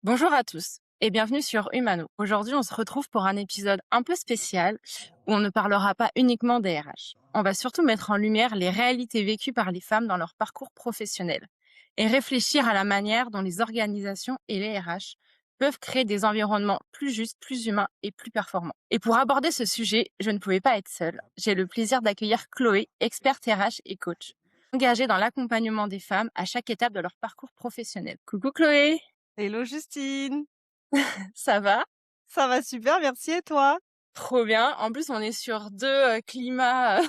Bonjour à tous et bienvenue sur Humano. Aujourd'hui, on se retrouve pour un épisode un peu spécial où on ne parlera pas uniquement des RH. On va surtout mettre en lumière les réalités vécues par les femmes dans leur parcours professionnel et réfléchir à la manière dont les organisations et les RH peuvent créer des environnements plus justes, plus humains et plus performants. Et pour aborder ce sujet, je ne pouvais pas être seule. J'ai le plaisir d'accueillir Chloé, experte RH et coach, engagée dans l'accompagnement des femmes à chaque étape de leur parcours professionnel. Coucou Chloé, Hello Justine, ça va? ça va super, merci et toi? Trop bien. En plus, on est sur 2 climats,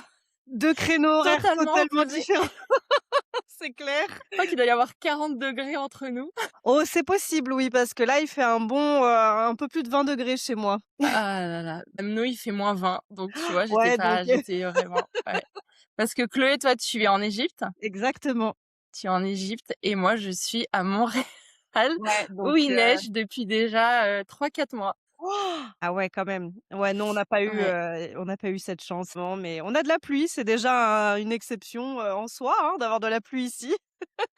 2 créneaux horaires totalement totalement opposés. différents, c'est clair. Je crois qu'il doit y avoir 40 degrés entre nous. Oh, c'est possible, oui, parce que là, il fait un peu plus de 20 degrés chez moi. Ah là là, même nous, il fait -20, donc tu vois, Ouais, donc j'étais vraiment ouais. Parce que Chloé, toi, tu es en Égypte? exactement. Tu es en Égypte et moi, je suis à Montréal Ouais, où donc il neige depuis déjà, 3-4 mois. ah ouais, quand même. Ouais, non, Ouais. on n'a pas eu cette chance, non, mais on a de la pluie, c'est déjà une exception, en soi, hein, d'avoir de la pluie ici.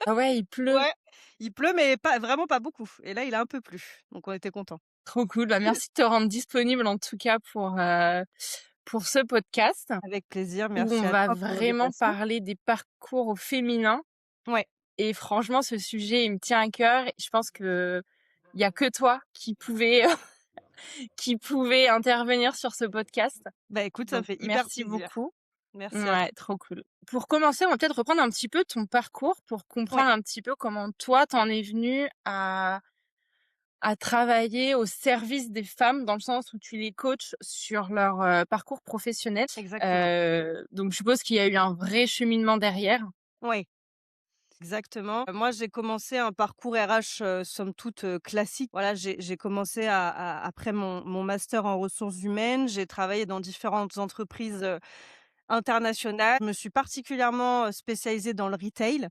Ah ouais, il pleut. Ouais, il pleut, mais pas vraiment pas beaucoup et là, il a un peu plu, donc on était contents. Trop cool. Bah, merci de te rendre disponible en tout cas pour ce podcast. Avec plaisir, Où merci on à va toi pour vraiment l'invitation. parler des parcours au féminin Ouais. et franchement ce sujet il me tient à cœur et je pense qu'il y a que toi qui pouvais qui pouvait intervenir sur ce podcast. Bah, écoute, ça me Donc fait hyper merci plaisir. beaucoup. Merci à Ouais, toi. trop cool. Pour commencer, on va peut-être reprendre un petit peu ton parcours pour Ouais, comprendre un petit peu comment toi t'en es venue à travailler au service des femmes, dans le sens où tu les coaches sur leur, parcours professionnel. exactement. Donc je suppose qu'il y a eu un vrai cheminement derrière? Ouais, exactement. Moi, j'ai commencé un parcours RH, somme toute, classique. Voilà, j'ai commencé à après mon master en ressources humaines, j'ai travaillé dans différentes entreprises, internationales. Je me suis particulièrement, spécialisée dans le retail,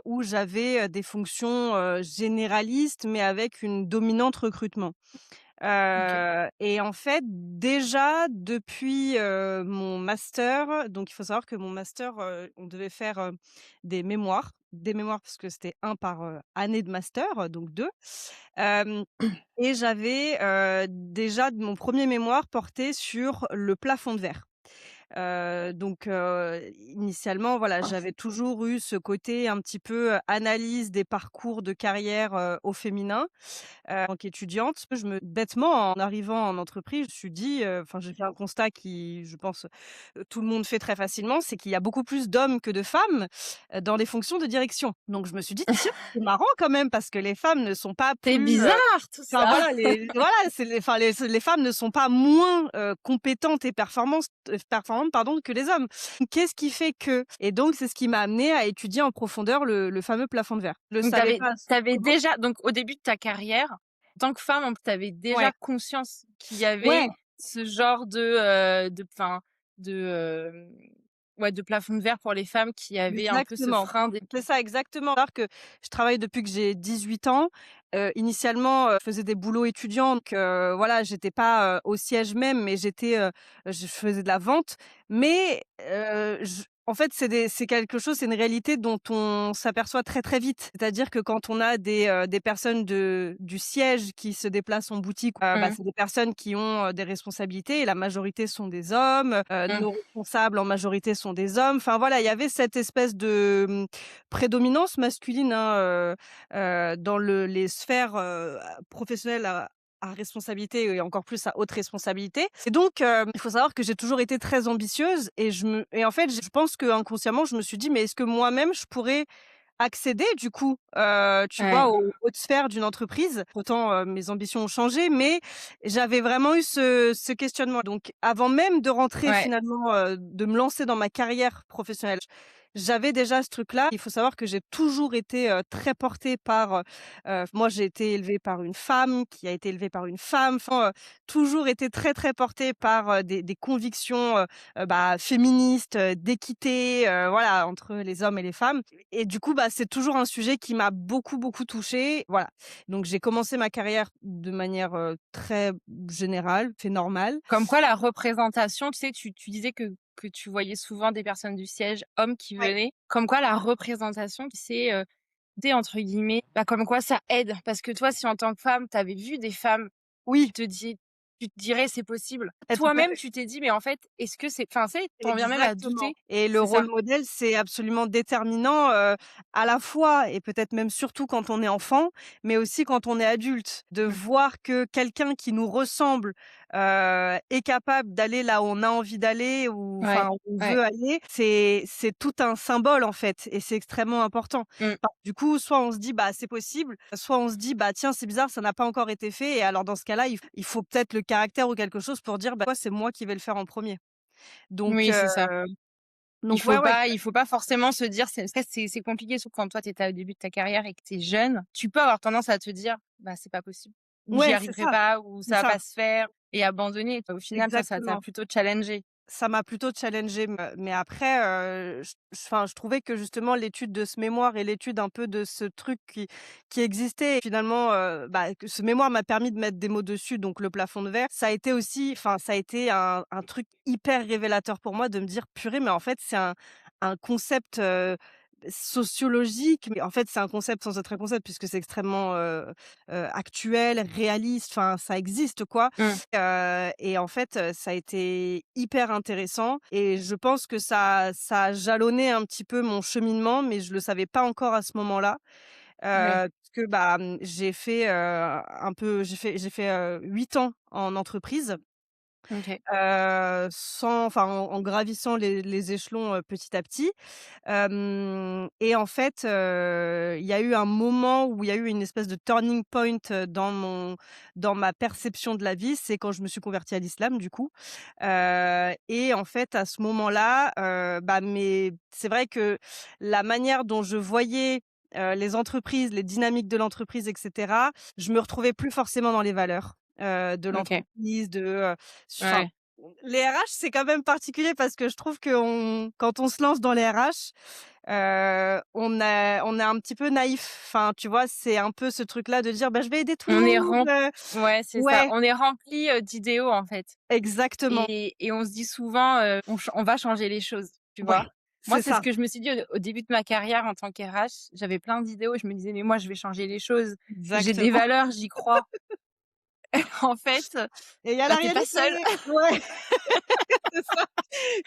où j'avais, des fonctions, généralistes, mais avec une dominante recrutement. OK. Et en fait, déjà depuis, mon master, donc il faut savoir que mon master, on devait faire, des mémoires parce que c'était un par, année de master, donc 2. Hem Et j'avais, déjà mon premier mémoire portait sur le plafond de verre. Initialement, voilà, j'avais toujours eu ce côté un petit peu, analyse des parcours de carrière, au féminin. En tant qu'étudiante, bêtement, en arrivant en entreprise, je me suis dit, enfin, j'ai fait un constat qui, je pense, tout le monde fait très facilement, c'est qu'il y a beaucoup plus d'hommes que de femmes, dans les fonctions de direction. Donc je me suis dit: «Tiens, c'est marrant quand même parce que les femmes ne sont pas C'est plus, bizarre tout enfin ça! voilà, c'est les femmes ne sont pas moins, compétentes et performantes, pardon, que les hommes. Qu'est-ce qui fait que?» Et donc c'est ce qui m'a amenée à étudier en profondeur le fameux plafond de verre. Je le Donc savais pas. tu Comment? déjà donc au début de ta carrière, en tant que femme, donc tu avais déjà Ouais, conscience qu'il y avait ouais, ce genre de enfin, de, ouais, de plafond de verre pour les femmes qui avaient un peu ce exactement. frein des C'est ça, exactement. Alors que je travaille depuis que j'ai 18 ans. Initialement, je faisais des boulots étudiants, donc voilà, j'étais pas, au siège même, mais je faisais de la vente. Mais j en fait, c'est quelque chose, c'est une réalité dont on s'aperçoit très, très vite. C'est-à-dire que quand on a des personnes du siège qui se déplacent en boutique, mmh, c'est des personnes qui ont, des responsabilités et la majorité sont des hommes. Nos mmh. responsables en majorité sont des hommes. Enfin voilà, il y avait cette espèce de, prédominance masculine, hein, dans les sphères, professionnelles à responsabilité et encore plus à haute responsabilité. Et donc, il faut savoir que j'ai toujours été très ambitieuse et en fait, je pense qu'inconsciemment, je me suis dit: «Mais est-ce que moi-même je pourrais accéder du coup, tu vois, Ouais. aux hautes sphères d'une entreprise?» Autant, mes ambitions ont changé, mais j'avais vraiment eu ce questionnement. Donc avant même de rentrer Ouais. finalement, de me lancer dans ma carrière professionnelle, j'avais déjà ce truc-là. Il faut savoir que j'ai toujours été, très portée par, moi j'ai été élevée par une femme qui a été élevée par une femme, enfin, toujours été très, très portée par, des convictions, féministes, d'équité, voilà, entre les hommes et les femmes. Et du coup, c'est toujours un sujet qui m'a beaucoup, beaucoup touchée, voilà. Donc j'ai commencé ma carrière de manière, très générale, fait normal. Comme quoi la représentation, tu sais, tu disais que tu voyais souvent des personnes du siège hommes qui Ouais. venaient. Comme quoi la représentation, c'est, idée entre guillemets, bah, comme quoi ça aide. Parce que toi, si en tant que femme, tu avais vu des femmes, Oui, tu te dirais: «C'est possible». tout à Toi-même, fait. tu t'es dit: «Mais en fait, est-ce que c'est» enfin, tu sais, tu viens même à Exactement, douter. et le C'est rôle ça. modèle, c'est absolument déterminant, à la fois et peut-être même surtout quand on est enfant, mais aussi quand on est adulte. De Mmh. voir que quelqu'un qui nous ressemble, est capable d'aller là où on a envie d'aller ou Ouais, enfin où on ouais. veut aller, c'est tout un symbole en fait et c'est extrêmement important. Mmh. Enfin, du coup, soit on se dit: «Bah, c'est possible», soit on se dit: «Bah, tiens, c'est bizarre, ça n'a pas encore été fait» et alors dans ce cas-là, il faut peut-être le caractère ou quelque chose pour dire: «Bah, c'est moi qui vais le faire en premier. Donc Oui, c'est ça. ouais, ouais, Il faut pas forcément se dire c'est compliqué, surtout quand toi, tu étais au début de ta carrière et que tu es jeune. Tu peux avoir tendance à te dire: «Bah, c'est pas possible» ou «J'y ouais, arriverai pas» ou c'est «Ça va ça, pas se faire» et abandonner. Au final, toi, ça t'a exactement. plutôt challengé. Ça m'a plutôt challengée, mais après, enfin, je trouvais que justement l'étude de ce mémoire et l'étude un peu de ce truc qui existait et finalement, bah, que ce mémoire m'a permis de mettre des mots dessus, donc le plafond de verre. Ça a été aussi enfin, ça a été un truc hyper révélateur pour moi de me dire: «Purée, mais en fait, c'est un concept, sociologique, mais en fait, c'est un concept sans être un concept puisque c'est extrêmement, actuel, réaliste, enfin, ça existe, quoi». Mmh. Et en fait, ça a été hyper intéressant et je pense que ça a jalonné un petit peu mon cheminement, mais je le savais pas encore à ce moment-là. Ouais. Parce que, bah, j'ai fait, j'ai fait, 8 ans en entreprise. OK. Sans enfin, en gravissant les échelons, petit à petit. Et en fait, il y a eu un moment où il y a eu une espèce de turning point, dans ma perception de la vie. C'est quand je me suis convertie à l'islam, du coup. Et en fait, à ce moment-là, bah, c'est vrai que la manière dont je voyais, les entreprises, les dynamiques de l'entreprise et cetera, je me retrouvais plus forcément dans les valeurs, de OK. l'entreprise, enfin, Ouais. les RH, c'est quand même particulier parce que je trouve quand on se lance dans les RH, on est un petit peu naïf. Enfin, tu vois, c'est un peu ce truc-là de dire: «Bah, je vais aider tout le On est monde», rem Ouais, c'est ça. ouais, On est rempli, d'idéaux, en fait exactement. et on se dit souvent, on va changer les choses, tu Ouais, vois? Moi, c'est c'est ce ça, que je me suis dit au début de ma carrière en tant qu'RH. J'avais plein d'idéaux. Je me disais: «Mais moi, je vais changer les choses. J'ai des exactement. valeurs, j'y crois». En fait, Et il y a la bah, tu pas réalité. seul. Ouais, c'est ça.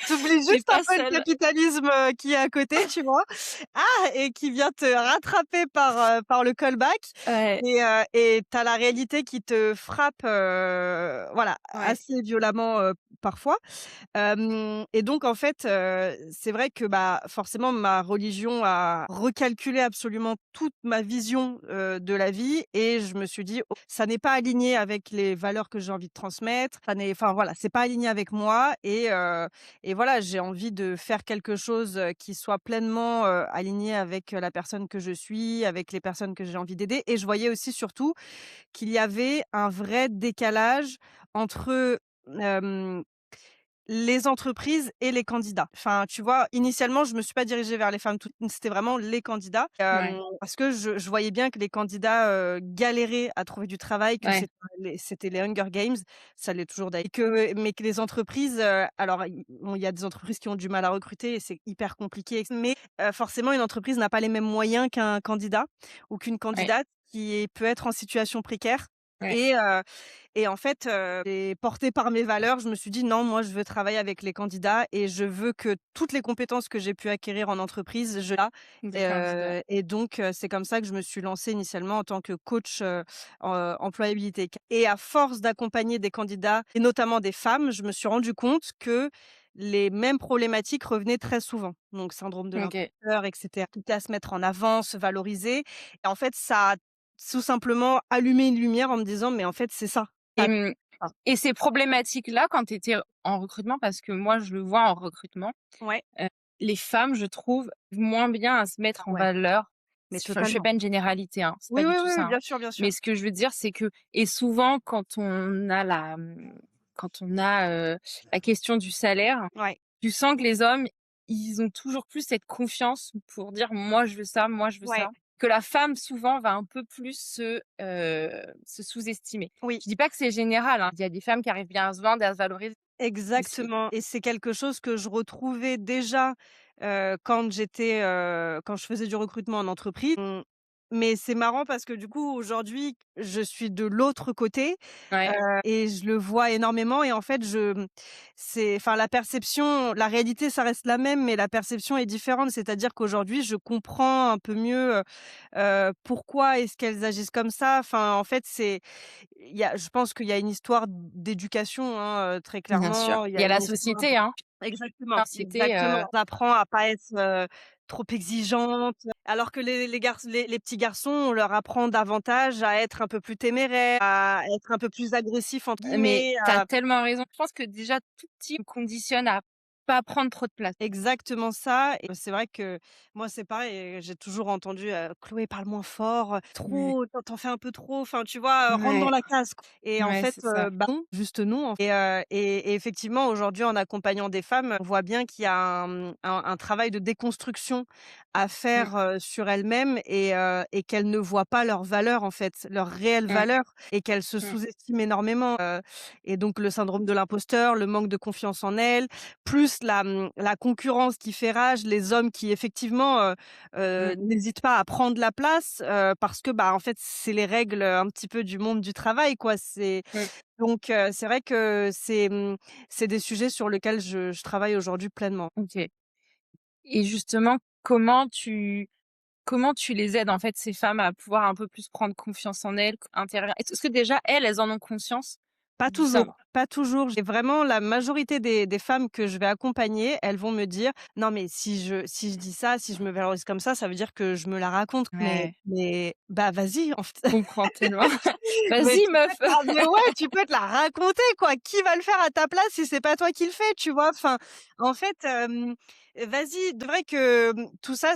Tu oublies Tu juste un pas peu le seul. capitalisme, qui est à côté, tu vois? Et qui vient te rattraper par le callback Ouais, et tu as la réalité qui te frappe, voilà, ouais, assez violemment, parfois. Et donc en fait, c'est vrai que, bah, forcément ma religion a recalculé absolument toute ma vision, de la vie et je me suis dit: «Oh, ça n'est pas aligné avec les valeurs que j'ai envie de transmettre, ça n'est enfin voilà, c'est pas aligné avec moi» et voilà, j'ai envie de faire quelque chose, qui soit pleinement, aligné avec, la personne que je suis, avec les personnes que j'ai envie d'aider et je voyais aussi surtout qu'il y avait un vrai décalage entre, hem les entreprises et les candidats. Enfin, tu vois, initialement, je me suis pas dirigée vers les femmes toutes c'était vraiment les candidats, ouais, parce que je voyais bien que les candidats, galéraient à trouver du travail, que ouais, c'était les Hunger Games, ça l'est toujours d'ailleurs et que mais que les entreprises, alors il y a des entreprises qui ont du mal à recruter et c'est hyper compliqué mais forcément une entreprise n'a pas les mêmes moyens qu'un candidat ou qu'une ouais, candidate peut être en situation précaire ouais. et en fait, et portée par mes valeurs, je me suis dit: «Non, moi, je veux travailler avec les candidats et je veux que toutes les compétences que j'ai pu acquérir en entreprise, Des candidats. et donc c'est comme ça que je me suis lancée initialement en tant que coach, employabilité et à force d'accompagner des candidats et notamment des femmes, je me suis rendu compte que les mêmes problématiques revenaient très souvent. Donc syndrome de OK. l'imposteur et cetera, tout à se mettre en avant, se valoriser et en fait, ça a tout simplement allumé une lumière en me disant: «Mais en fait, c'est ça». Et Ah, mmh ah, et ces problématiques-là, quand tu étais en recrutement, parce que moi, je le vois en recrutement, ouais, heu, les femmes, je trouve, moins bien à se mettre en ouais, valeur. mais Enfin, je fais totalement. pas une généralité, hein, c'est pas Oui, du oui, tout oui, ça, oui, hein. bien sûr, bien Mais sûr. ce que je veux dire, c'est que et souvent quand on a, la question du salaire, Ouais, tu sens que les hommes, ils ont toujours plus cette confiance pour dire: «Moi, je veux ça, moi, je veux ouais, ça». Que la femme, souvent, va un peu plus se sous-estimer. oui, Je dis pas que c'est général, hein. Il y a des femmes qui arrivent bien à se vendre et à se valoriser aussi. exactement et c'est quelque chose que je retrouvais déjà, quand je faisais du recrutement en entreprise. mais c'est marrant parce que du coup, aujourd'hui, je suis de l'autre côté, heu Ouais, et je le vois énormément et en fait, c'est enfin la réalité, ça reste la même, mais la perception est différente. C'est-à-dire qu'aujourd'hui, je comprends un peu mieux, pourquoi est-ce qu'elles agissent comme ça. Enfin, en fait, je pense qu'il y a une histoire d'éducation, hein, très bien sûr. clairement. Il y Il y a a la une histoire société, hein. exactement, La société, exactement. On apprend à pas être, trop exigeante, alors que les petits garçons, on leur apprend davantage à être un peu plus téméraires, à être un peu plus «agressifs» entre mais guillemets, tu as tellement raison. Je pense que déjà tout petit, on conditionne à pas prendre trop de place. exactement ça et c'est vrai que moi, c'est pareil, j'ai toujours entendu, «Chloé, parle moins fort, Ouais, trop, tu fais un peu trop», enfin, tu vois? «Rentre dans ouais, la case, quoi» et en ouais, fait, c'est ça. bah, non, juste non, et effectivement, aujourd'hui, en accompagnant des femmes, on voit bien qu'il y a un travail de déconstruction à Mmh, faire, sur elles-mêmes et qu'elles ne voient pas leur valeur, en fait, leur réelle mmh, valeur et qu'elles se mmh, sous-estiment énormément, et donc le syndrome de l'imposteur, le manque de confiance en elles, plus la concurrence qui fait rage, les hommes qui effectivement, mmh, n'hésitent pas à prendre la place, parce que, bah, en fait, c'est les règles, un petit peu du monde du travail, quoi. mmh. C'est vrai que c'est des sujets sur lesquels je travaille aujourd'hui pleinement. OK. Et justement, comment tu les aides, en fait, ces femmes à pouvoir un peu plus prendre confiance en elles, intérieur est-ce que déjà elles en ont conscience Pas du syndrome? toujours, pas toujours. J'ai vraiment la majorité des femmes que je vais accompagner, elles vont me dire: «Non mais si je dis ça, si je me valorise comme ça veut dire que je me la raconte». Ouais, Mais bah, vas-y en fait. je comprends tellement. Mais Vas-y meuf! tu peux te la raconter quoi. Qui va le faire à ta place si c'est pas toi qui le fais, tu vois? Enfin, en fait, vas-y, de vrai que, tout ça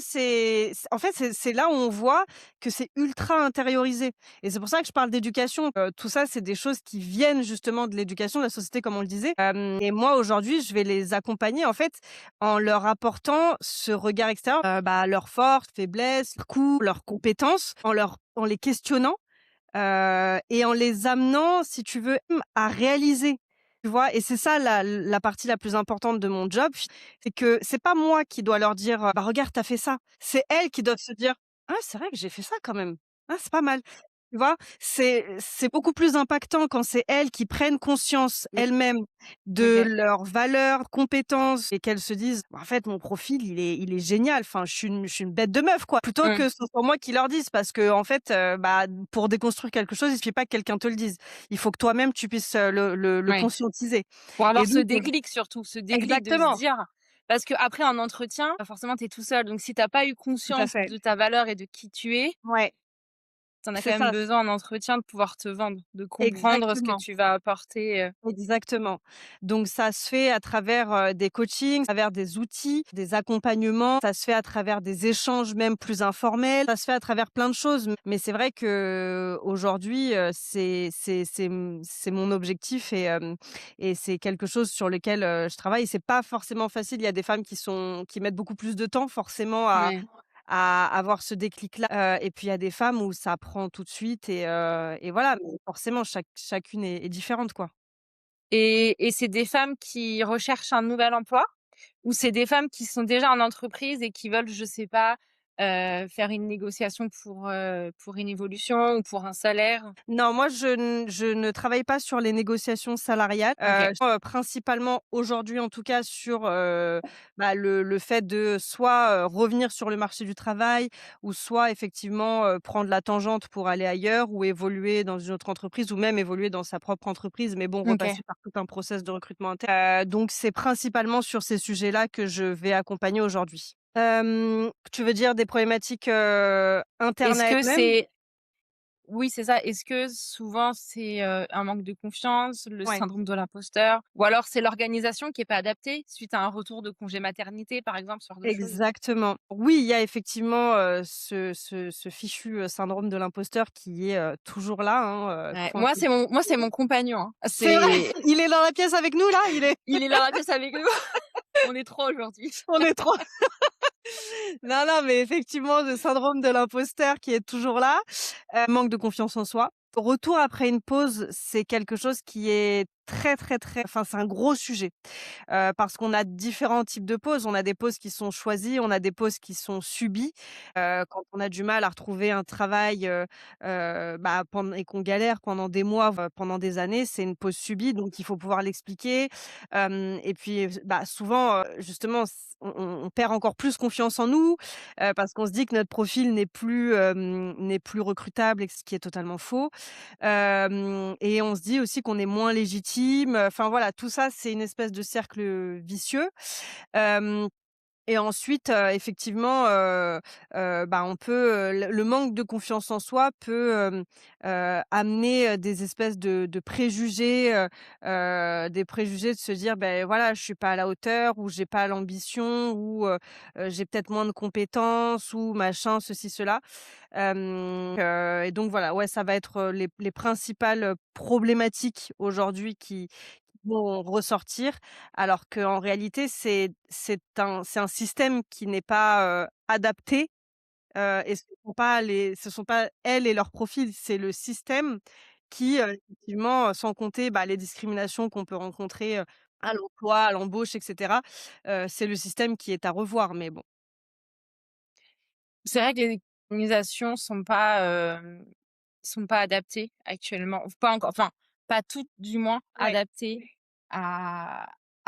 en fait, c'est là où on voit que c'est ultra intériorisé et c'est pour ça que je parle d'éducation. Tout ça, c'est des choses qui viennent justement de l'éducation, de la société comme on le disait. Et moi aujourd'hui, je vais les accompagner en fait en leur apportant ce regard extérieur, bah, leurs forces, faiblesses, leurs coups, leurs compétences, en les questionnant. Et en les amenant, si tu veux, à réaliser, tu vois? Et c'est ça la partie la plus importante de mon job, c'est que c'est pas moi qui dois leur dire, «Bah, regarde, tu as fait ça». C'est elles qui doivent se dire: «Ah, c'est vrai que j'ai fait ça quand même. Ah, c'est pas mal». Tu vois? C'est beaucoup plus impactant quand c'est elles qui prennent conscience Mmh, elles-mêmes de OK. leurs valeurs, compétences et qu'elles se disent: «Bah, en fait, mon profil, il est génial. Enfin, je suis une bête de meuf, quoi». Plutôt Mmh. que ce soit moi qui leur dise parce qu'en fait, bah, pour déconstruire quelque chose, il suffit pas que quelqu'un te le dise. Il faut que toi-même tu puisses, le Ouais. conscientiser Pour avoir et ce donc déclic surtout, ce déclic de se exactement, dire parce qu'après un entretien, forcément tu es tout seul, donc si tu as pas eu tout à conscience fait. de ta valeur et de qui tu es, Ouais, tu en as quand c'est même ça, besoin en entretien de pouvoir te vendre, de comprendre ce que exactement. tu vas apporter, Exactement. Donc ça se fait à travers, des coachings, à travers des outils, des accompagnements, ça se fait à travers des échanges même plus informels, ça se fait à travers plein de choses. Mais c'est vrai qu'aujourd'hui, c'est mon objectif et c'est quelque chose sur lequel, je travaille. C'est pas forcément facile. Il y a des femmes qui mettent beaucoup plus de temps forcément ouais. à avoir ce déclic-là, et puis il y a des femmes où ça prend tout de suite et voilà, mais forcément chacune est différente, quoi. Et c'est des femmes qui recherchent un nouvel emploi? Ou c'est des femmes qui sont déjà en entreprise et qui veulent, je sais pas, faire une négociation pour une évolution ou pour un salaire? Non, moi je ne travaille pas sur les négociations salariales, OK, principalement aujourd'hui en tout cas sur, bah, le fait de soit, revenir sur le marché du travail ou soit effectivement, prendre la tangente pour aller ailleurs ou évoluer dans une autre entreprise ou même évoluer dans sa propre entreprise, mais bon, OK. repasser par tout un process de recrutement interne. Donc c'est principalement sur ces sujets-là que je vais accompagner aujourd'hui. Tu veux dire des problématiques, internes Est-ce à que elles-mêmes? c'est Oui, c'est ça. Est-ce que souvent c'est, un manque de confiance, le Ouais. syndrome de l'imposteur ou alors c'est l'organisation qui est pas adaptée suite à un retour de congé maternité, par exemple, ce genre de choses? Exactement. Oui, il y a effectivement, ce fichu, syndrome de l'imposteur qui est, toujours là, hein, Ouais, quand on moi c'est mon compagnon, hein. c'est vrai? C'est Il est dans la pièce avec nous là? Il est dans la pièce avec nous. On est 3 aujourd'hui. On est trop non, non, mais effectivement, le syndrome de l'imposteur qui est toujours là, manque de confiance en soi. Retour après une pause, c'est quelque chose qui est très, très, très enfin, c'est un gros sujet. Parce qu'on a différents types de pauses. On a des pauses qui sont choisies, on a des pauses qui sont subies. Quand on a du mal à retrouver un travail, bah, et qu'on galère pendant des mois, pendant des années, c'est une pause subie, donc il faut pouvoir l'expliquer. Et puis, bah, souvent, justement, on perd encore plus confiance en nous, parce qu'on se dit que notre profil n'est plus recrutable et ce qui est totalement faux. Et on se dit aussi qu'on est moins légitime, enfin voilà, tout ça, c'est une espèce de cercle vicieux. Hem Et ensuite, effectivement, bah, on peut, le manque de confiance en soi peut, amener, des espèces de préjugés, des préjugés de se dire: ben voilà, je suis pas à la hauteur» ou «J'ai pas l'ambition» ou «J'ai peut-être moins de compétences» ou machin, ceci, cela. Et donc voilà, ouais, ça va être, les principales, problématiques aujourd'hui qui vont ressortir, alors qu'en réalité, c'est un système qui n'est pas, adapté, et ce sont pas elles et leur profil, c'est le système qui, effectivement, sans compter, bah, les discriminations qu'on peut rencontrer, à l'emploi, à l'embauche et cetera, c'est le système qui est à revoir, mais bon. C'est vrai que les organisations sont pas adaptées actuellement, pas encore, enfin, pas toutes du moins Ouais, adaptées à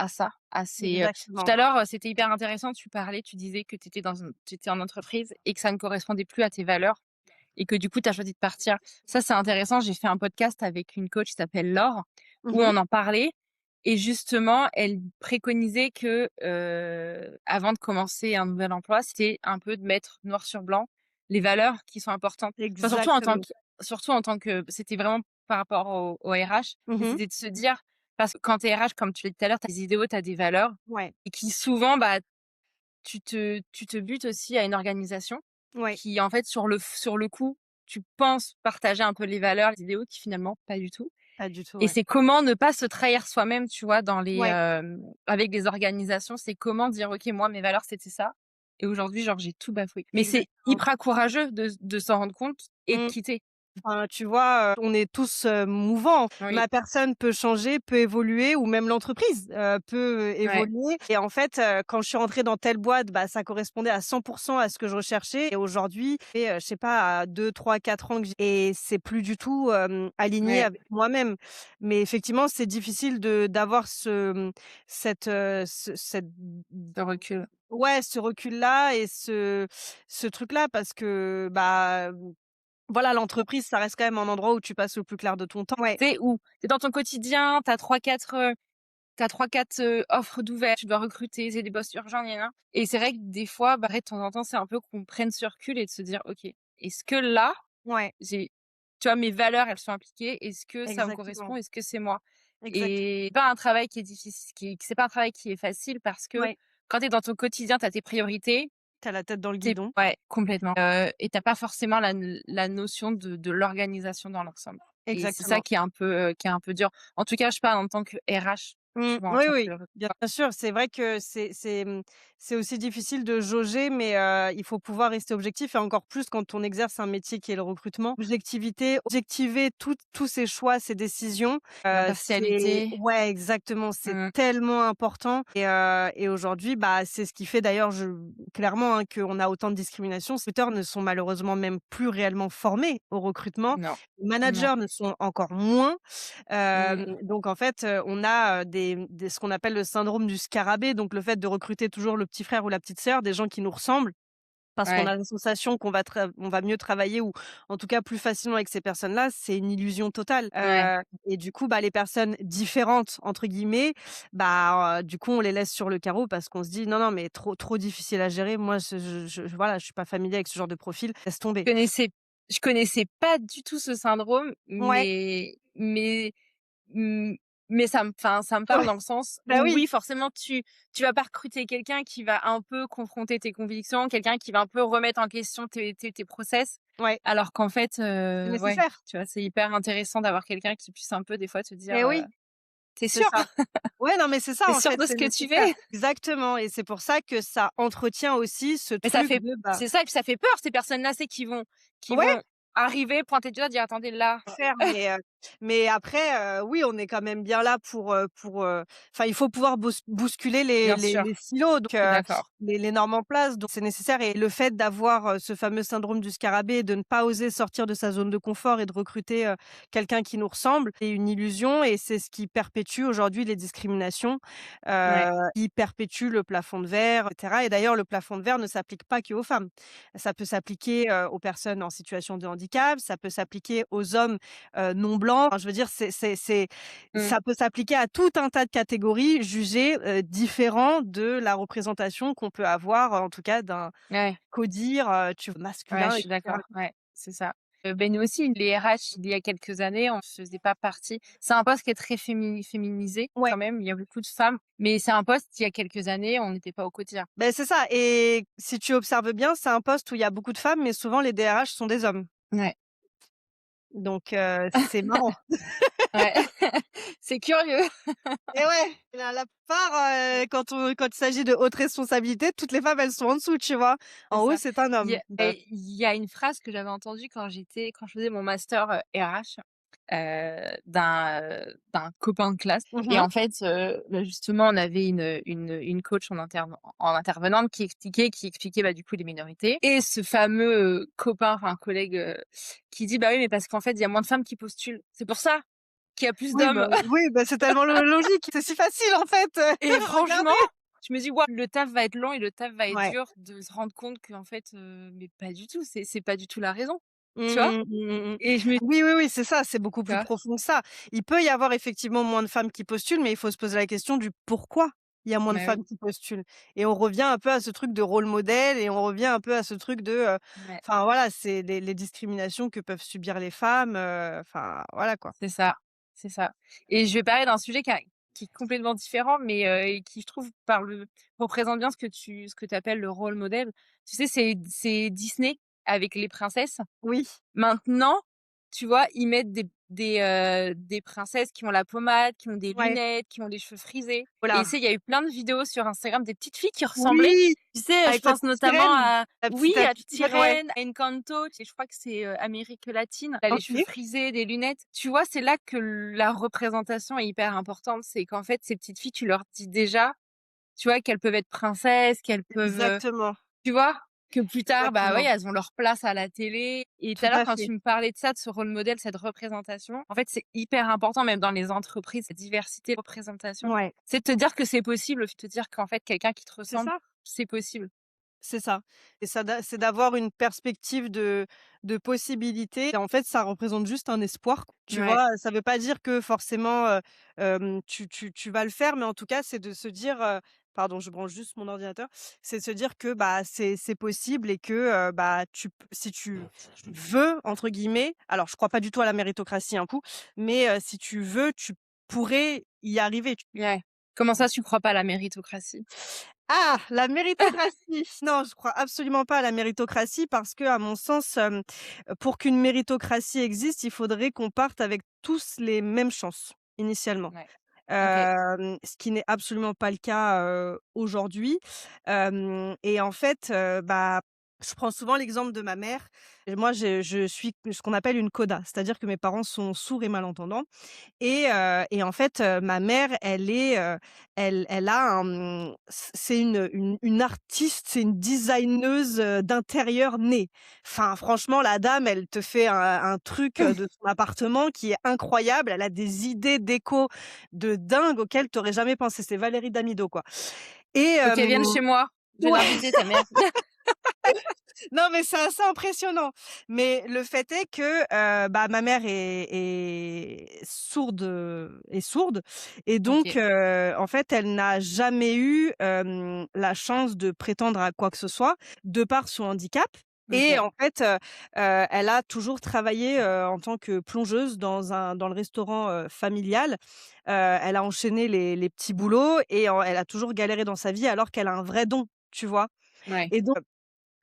ça, à ces, tout exactement. à l'heure, c'était hyper intéressant, tu disais que tu étais en entreprise et que ça ne correspondait plus à tes valeurs et que du coup tu as choisi de partir. Ça, c'est intéressant, j'ai fait un podcast avec une coach qui s'appelle Laure, où Mmh. on en parlait et justement, elle préconisait que, avant de commencer un nouvel emploi, c'était un peu de mettre noir sur blanc les valeurs qui sont importantes. Enfin, Exactement. surtout en tant que c'était vraiment par rapport au RH, mais Mmh. c'était de se dire parce que quand tu es RH, comme tu l'as dit tout à l'heure, tu as des idéaux, tu as des valeurs Ouais, et qui souvent, bah, tu te butes aussi à une organisation ouais, qui, en fait, sur le coup, tu penses partager un peu les valeurs, les idéaux qui finalement pas du tout pas du tout, et ouais. c'est comment ne pas se trahir soi-même, tu vois, dans les, Ouais, avec des organisations. C'est comment dire: «OK, moi, mes valeurs, c'était ça et aujourd'hui, genre, j'ai tout bafoué». Mais c'est exactement. hyper courageux de s'en rendre compte et de Mmh. quitter. Enfin, tu vois, on est tous, mouvants. Oui, Ma personne peut changer, peut évoluer ou même l'entreprise, peut ouais. évoluer et en fait, quand je suis rentrée dans telle boîte, bah, ça correspondait à 100 à ce que je recherchais et aujourd'hui et je sais pas, à 2, 3, 4 ans que j'ai et c'est plus du tout, aligné Ouais, avec moi-même. Mais effectivement, c'est difficile d'avoir cette, cette ce recul. ouais, ce recul-là et ce truc-là parce que, bah, voilà, l'entreprise, ça reste quand même un endroit où tu passes le plus clair de ton temps. Ouais, Tu sais, où tu es dans ton quotidien, tu as 3-4, offres d'ouverts, tu dois recruter, c'est des postes urgents, nia nia et c'est vrai que des fois, bah, de temps en temps, c'est un peu qu'on prenne ce recul et de se dire: «OK, est-ce que là, ouais, j'ai tu vois, mes valeurs, elles sont impliquées. Est-ce que ça me exactement, correspond? Est-ce que c'est moi?» exactement. Et pas un travail qui est difficile, c'est pas un travail qui est facile parce que Ouais, quand tu es dans ton quotidien, tu as tes priorités, tu as la tête dans le tu es guidon. ouais, complètement, et tu as pas forcément la notion de l'organisation dans l'ensemble et c'est ça Exactement. qui est un peu dur. En tout cas, je parle en tant que RH, Mmh, tu vois, en oui, tant que oui, bien sûr, c'est vrai que c'est aussi difficile de jauger, mais il faut pouvoir rester objectif et encore plus quand on exerce un métier qui est le recrutement. Objectivité, objectiver tous ses choix, ses décisions, c'est l'impartialité. ouais, exactement, c'est Mmh, tellement important et aujourd'hui, bah, c'est ce qui fait d'ailleurs clairement, hein, qu'on a autant de discrimination. Ces recruteurs ne sont malheureusement même plus réellement formés au recrutement. non, Les non. managers ne sont encore moins. Mmh, Donc en fait, on a, des ce qu'on appelle le syndrome du scarabée, donc le fait de recruter toujours le petit frère ou la petite sœur, des gens qui nous ressemblent, parce qu'on ouais, a la sensation on va mieux travailler ou en tout cas plus facilement avec ces personnes-là, c'est une illusion totale. ouais. Et du coup, bah, les personnes «différentes» entre guillemets, bah, du coup, on les laisse sur le carreau parce qu'on se dit: «Non, non, mais trop difficile à gérer. Moi, voilà, je suis pas familier avec ce genre de profil, laisse tomber». Connaissais je connaissais pas du tout ce syndrome, Ouais, Mmh, mais ça me parle ouais, dans le sens bah, où oui, oui, forcément, tu vas pas recruter quelqu'un qui va un peu confronter tes convictions, quelqu'un qui va un peu remettre en question tes process, ouais, alors qu'en fait, c'est ouais, nécessaire. tu vois, c'est hyper intéressant d'avoir quelqu'un qui puisse un peu des fois te dire, Et oui, «Tu es c'est sûr? ça. Ouais, non, mais c'est ça, Tu es en sûr fait, de ce c'est que tu nécessaire. fais?» Exactement et c'est pour ça que ça entretient aussi ce Mais ça truc fait de, bah c'est ça et puis ça fait peur ces personnes-là, c'est qui ouais, vont arriver, pointer du doigt, dire: «Attendez là». faire, mais Mais après, oui, on est quand même bien là enfin, il faut pouvoir bousculer Bien sûr, les silos, donc je suis d'accord. les normes en place, donc c'est nécessaire et le fait d'avoir, ce fameux syndrome du scarabée, de ne pas oser sortir de sa zone de confort et de recruter, quelqu'un qui nous ressemble, c'est une illusion et c'est ce qui perpétue aujourd'hui les discriminations, Ouais. qui perpétue le plafond de verre et cetera et d'ailleurs le plafond de verre ne s'applique pas qu'aux femmes. Ça peut s'appliquer, aux personnes en situation de handicap, ça peut s'appliquer aux hommes non blanc. Enfin, je veux dire, Mmh. ça peut s'appliquer à tout un tas de catégories jugées, différents de la représentation qu'on peut avoir, en tout cas d'un Ouais. codir, Ouais, masculin je et suis cetera. d'accord, ouais, c'est ça. Nous aussi, les RH, il y a quelques années, on faisait pas partie c'est un poste qui est très féminisé Ouais, quand même, il y a beaucoup de femmes, mais c'est un poste, il y a quelques années, on n'était pas au quotidien. ben c'est ça et si tu observes bien, c'est un poste où il y a beaucoup de femmes, mais souvent les DRH sont des hommes. Ouais, Donc c'est marrant. ouais. C'est curieux. Et ouais, la plupart, quand il s'agit de hautes responsabilités, toutes les femmes, elles sont en dessous, tu vois? C'est En haut, ça. c'est un homme. Il y a une phrase que j'avais entendue quand je faisais mon master, RH, d'un copain de classe et Mmh. en fait, bah, justement, on avait une coach en intervenante qui expliquait, bah, du coup, les minorités et ce fameux, copain, enfin collègue, qui dit: «Bah, oui, mais parce qu'en fait, il y a moins de femmes qui postulent. C'est pour ça qu'il y a plus d'hommes». Oui, bah, c'est tellement logique, c'est si facile en fait, Et regardez. franchement, je me dis: «Waouh, le taf va être long et le taf va être Ouais. dur», de se rendre compte qu'en fait, mais pas du tout, c'est pas du tout la raison, tu vois? Mmh mh, mmh mh. Et je me Oui, oui, oui, c'est ça, c'est beaucoup tu plus vois? profond que ça. Il peut y avoir effectivement moins de femmes qui postulent, mais il faut se poser la question du pourquoi il y a moins de Bah oui, femmes qui postulent et on revient un peu à ce truc de rôle modèle et on revient un peu à ce truc ouais, enfin voilà, c'est les discriminations que peuvent subir les femmes, enfin voilà quoi. c'est ça, c'est ça. Et je vais parler d'un sujet qui est complètement différent, mais et qui je trouve représente bien ce que tu appelles le rôle modèle. Tu sais, c'est Disney avec les princesses. Oui. Maintenant, tu vois, ils mettent des princesses qui ont la pommade, qui ont des Ouais. lunettes, qui ont les cheveux frisés et tu Voilà. sais, il y a eu plein de vidéos sur Instagram des petites filles qui ressemblaient. Oui! Tu sais, je Avec la pense petite notamment sirène, à oui, la à petite sirène, ouais. Tyrène, à Encanto, et je crois que c'est, Amérique latine. Elle a les cheveux OK. frisés, des lunettes. Tu vois, c'est là que la représentation est hyper importante. C'est qu'en fait, ces petites filles, tu leur dis déjà, tu vois, qu'elles peuvent être princesses, qu'elles peuvent, Exactement, tu vois? Que plus tard, bah, oui, exactement. elles ont leur place à la télé et tout à Tout l'heure, à quand fait. tu me parlais de ça, de ce rôle modèle, cette représentation, en fait, c'est hyper important même dans les entreprises, cette diversité de représentation. Ouais. C'est de te dire que c'est possible, te dire qu'en fait, quelqu'un qui te C'est ressemble, ça. c'est possible. C'est ça et c'est d'avoir une perspective de possibilités et en fait, ça représente juste un espoir, tu Ouais, vois? Ça veut pas dire que forcément, tu vas le faire, mais en tout cas, c'est de se dire, pardon, je branche juste mon ordinateur. C'est de se dire que, bah, c'est possible et que, bah, tu p si tu «veux» entre guillemets, alors je crois pas du tout à la méritocratie, un coup, mais si tu veux, tu pourrais y arriver. ouais. Comment ça, tu crois pas à la méritocratie? Ah! La méritocratie! Non, je crois absolument pas à la méritocratie parce que, à mon sens, pour qu'une méritocratie existe, il faudrait qu'on parte avec tous les mêmes chances, initialement. Ouais. OK. Ce qui n'est absolument pas le cas, aujourd'hui. Et en fait, bah, je prends souvent l'exemple de ma mère. Et moi, je suis ce qu'on appelle une coda, c'est-à-dire que mes parents sont sourds et malentendants et en fait, ma mère, elle a c'est une artiste, c'est une designeuse, d'intérieur née. Enfin, franchement, la dame, elle te fait un truc, de son appartement qui est incroyable. Elle a des idées déco de dingue auxquelles tu aurais jamais pensé. C'est Valérie Damido, quoi et OK, viens chez moi, je vais ouais. l'inviter ta mère. Non, mais c'est assez impressionnant. Mais le fait est que, bah, ma mère est sourde et donc OK, en fait, elle n'a jamais eu, la chance de prétendre à quoi que ce soit, de par son handicap et OK, en fait, elle a toujours travaillé, en tant que plongeuse dans le restaurant, familial. Elle a enchaîné les petits boulots et elle a toujours galéré dans sa vie alors qu'elle a un vrai don, tu vois? ouais. Et donc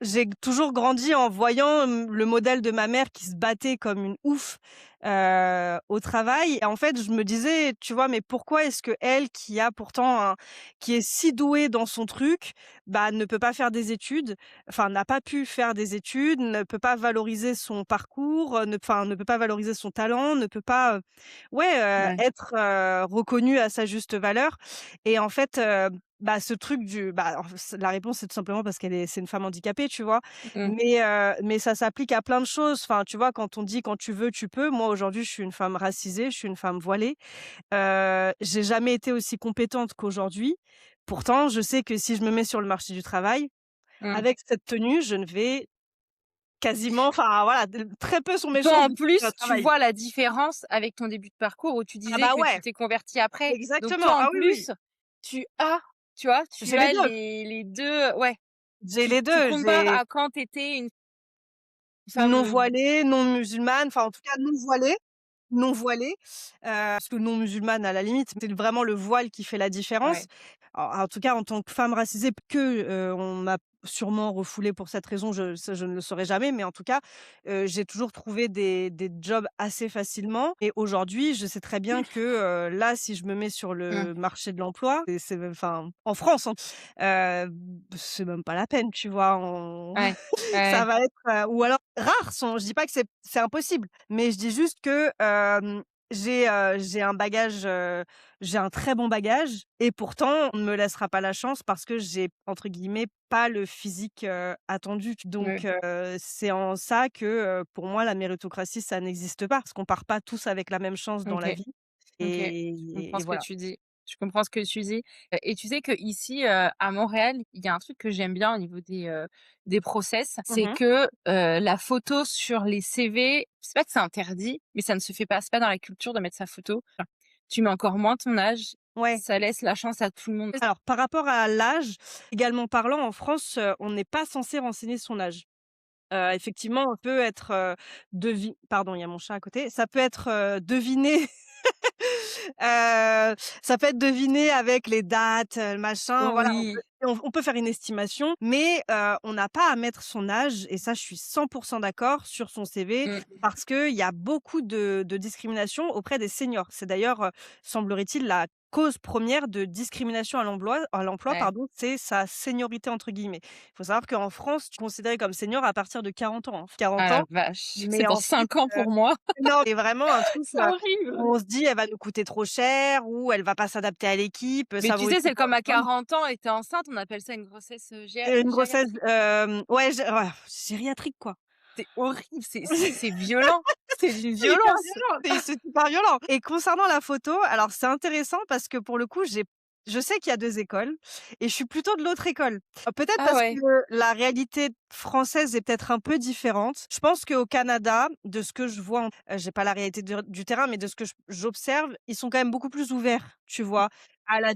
j'ai toujours grandi en voyant, le modèle de ma mère qui se battait comme une ouf, au travail et en fait, je me disais, tu vois: «Mais pourquoi est-ce qu'elle qui a pourtant qui est si douée dans son truc, bah, ne peut pas faire des études, enfin n'a pas pu faire des études, ne peut pas valoriser son parcours, ne peut pas valoriser son talent, ne peut pas, ouais, Ouais. être, reconnue à sa juste valeur» et en fait, bah, ce truc du bah, en f la réponse, c'est tout simplement parce c'est une femme handicapée, tu vois? Mmh. Mais ça s'applique à plein de choses. Enfin, tu vois, quand on dit: «Quand tu veux, tu peux». Moi, aujourd'hui, je suis une femme racisée, je suis une femme voilée. J'ai jamais été aussi compétente qu'aujourd'hui. Pourtant, je sais que si je me mets sur le marché du travail, Mmh. avec cette tenue, je ne vais quasiment enfin, voilà, d très peu sont mes Toi, chances en de trouver un plus, tu travail. vois la différence avec ton début de parcours où tu Ah disais bah, que ouais, tu t'es convertie après. Donc exactement. toi, en Ah oui, oui, plus, tu as, tu vois, tu j'ai les as 2. les 2. Ouais. J'ai Tu les tu 2. compares J'ai à quand tu étais une femme, non voilée, non musulmane, enfin, en tout cas, non voilée. Non voilée, parce que non musulmane à la limite, c'est vraiment le voile qui fait la différence. ouais. En tout cas, en tant que femme racisée que, on m'a sûrement refoulée pour cette raison, je ne le saurais jamais, mais en tout cas, j'ai toujours trouvé des jobs assez facilement et aujourd'hui, je sais très bien que, là, si je me mets sur Mmh. le marché de l'emploi et c'est même enfin, en France, hein, c'est même pas la peine, tu vois? On Ouais. ça Ouais, va être, ou alors rares sont je dis pas que c'est impossible, mais je dis juste que, j'ai un bagage, j'ai un très bon bagage et pourtant on ne me laissera pas la chance parce que j'ai entre guillemets «pas le physique, attendu». Donc ouais. c'est en ça que, pour moi la méritocratie ça n'existe pas, parce qu'on part pas tous avec la même chance dans la OK. vie OK, je comprends et ce que voilà. tu dis. Je comprends ce que tu dis, et tu sais qu'ici, à Montréal, il y a un truc que j'aime bien au niveau des process, c'est Mmh. que, la photo sur les CV, c'est pas que c'est interdit, mais ça ne se fait pas. C'est pas dans la culture de mettre sa photo. Enfin, tu mets encore moins ton âge, Ouais. ça laisse la chance à tout le monde. Alors par rapport à l'âge, également parlant en France, on n'est pas censé renseigner son âge. Effectivement, on peut être, pardon, il y a mon chat à côté. Ça peut être, deviné, ça peut être deviné avec les dates, machin, voilà, Oui. on peut faire une estimation, mais on n'a pas à mettre son âge et ça, je suis 100 d'accord sur son CV Mmh. parce qu'il y a beaucoup de discrimination auprès des seniors. C'est d'ailleurs, semblerait-il, la cause première de discrimination à l'emploi, Ouais. pardon, c'est sa «seniorité» entre guillemets. Il faut savoir qu'en France, tu es considéré comme senior à partir de 40 ans, hein. 40 Ah la ans, vache, c'est mais dans ensuite, 5 ans pour moi. non, c'est vraiment un truc, C'est horrible. où on se dit: «Elle va nous coûter trop cher» ou «Elle va pas s'adapter à l'équipe, Mais ça tu vaut le sais, coup c'est pour comme une à femme». 40 ans et tu es enceinte, on appelle ça une grossesse, Une grossesse, gériatrique. ouais, gériatrique, quoi. C'est horrible, c'est violent, c'est d'une C'est hyper violence. violent, c'est super violent et concernant la photo, alors c'est intéressant parce que pour le coup, je sais qu'il y a 2 écoles et je suis plutôt de l'autre école. Peut-être Ah parce que ouais. la réalité française est peut-être un peu différente. Je pense qu'au Canada, de ce que je vois, j'ai pas la réalité du terrain, mais de ce que j'observe, ils sont quand même beaucoup plus ouverts, tu vois? À la